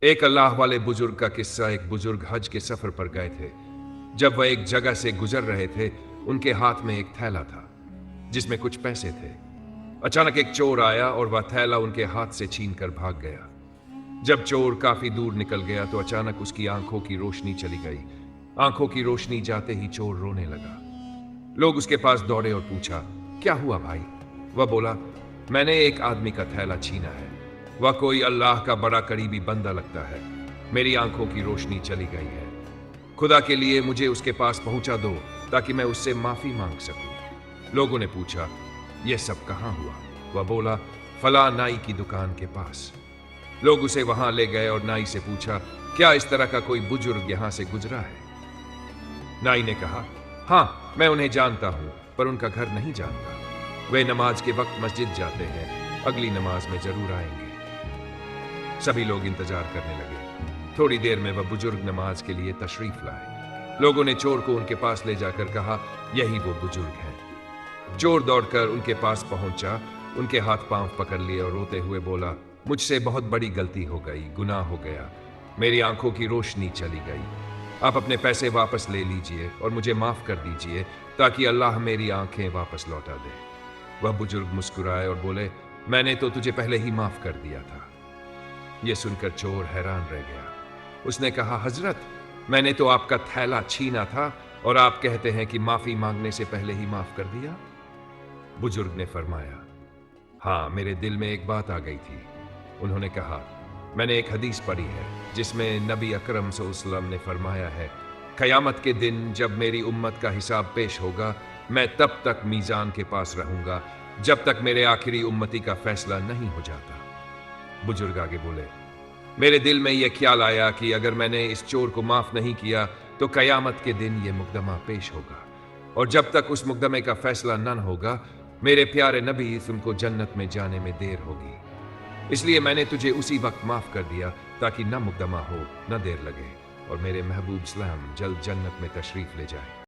ایک اللہ والے بزرگ کا قصہ۔ ایک بزرگ حج کے سفر پر گئے تھے۔ جب وہ ایک جگہ سے گزر رہے تھے، ان کے ہاتھ میں ایک تھیلا تھا جس میں کچھ پیسے تھے۔ اچانک ایک چور آیا اور وہ تھیلا ان کے ہاتھ سے چھین کر بھاگ گیا۔ جب چور کافی دور نکل گیا تو اچانک اس کی آنکھوں کی روشنی چلی گئی۔ آنکھوں کی روشنی جاتے ہی چور رونے لگا۔ لوگ اس کے پاس دوڑے اور پوچھا، کیا ہوا بھائی؟ وہ بولا، میں نے ایک آدمی کا تھیلا چھینا ہے۔ وہ کوئی اللہ کا بڑا قریبی بندہ لگتا ہے۔ میری آنکھوں کی روشنی چلی گئی ہے۔ خدا کے لیے مجھے اس کے پاس پہنچا دو تاکہ میں اس سے معافی مانگ سکوں۔ لوگوں نے پوچھا، یہ سب کہاں ہوا؟ وہ بولا، فلاں نائی کی دکان کے پاس۔ لوگ اسے وہاں لے گئے اور نائی سے پوچھا، کیا اس طرح کا کوئی بزرگ یہاں سے گزرا ہے؟ نائی نے کہا، ہاں میں انہیں جانتا ہوں، پر ان کا گھر نہیں جانتا۔ وہ نماز کے وقت مسجد جاتے ہیں، اگلی نماز میں ضرور آئیں گے۔ سبھی لوگ انتظار کرنے لگے۔ تھوڑی دیر میں وہ بزرگ نماز کے لیے تشریف لائے۔ لوگوں نے چور کو ان کے پاس لے جا کر کہا، یہی وہ بزرگ ہیں۔ چور دوڑ کر ان کے پاس پہنچا، ان کے ہاتھ پاؤں پکڑ لیے اور روتے ہوئے بولا، مجھ سے بہت بڑی غلطی ہو گئی، گناہ ہو گیا، میری آنکھوں کی روشنی چلی گئی۔ آپ اپنے پیسے واپس لے لیجئے اور مجھے معاف کر دیجئے تاکہ اللہ میری آنکھیں واپس لوٹا دے۔ وہ بزرگ مسکرائے اور بولے، میں نے تو تجھے پہلے ہی معاف کر دیا تھا۔ یہ سن کر چور حیران رہ گیا۔ اس نے کہا، حضرت میں نے تو آپ کا تھیلا چھینا تھا اور آپ کہتے ہیں کہ معافی مانگنے سے پہلے ہی معاف کر دیا؟ بزرگ نے فرمایا، ہاں میرے دل میں ایک بات آ گئی تھی۔ انہوں نے کہا، میں نے ایک حدیث پڑھی ہے جس میں نبی اکرم صلی اللہ علیہ وسلم نے فرمایا ہے، قیامت کے دن جب میری امت کا حساب پیش ہوگا، میں تب تک میزان کے پاس رہوں گا جب تک میرے آخری امتی کا فیصلہ نہیں ہو جاتا۔ بزرگ آگے بولے، میرے دل میں یہ خیال آیا کہ اگر میں نے اس چور کو معاف نہیں کیا تو قیامت کے دن یہ مقدمہ پیش ہوگا، اور جب تک اس مقدمے کا فیصلہ نہ ہوگا، میرے پیارے نبی تم کو جنت میں جانے میں دیر ہوگی۔ اس لیے میں نے تجھے اسی وقت معاف کر دیا تاکہ نہ مقدمہ ہو نہ دیر لگے، اور میرے محبوب اسلام جلد جنت میں تشریف لے جائے۔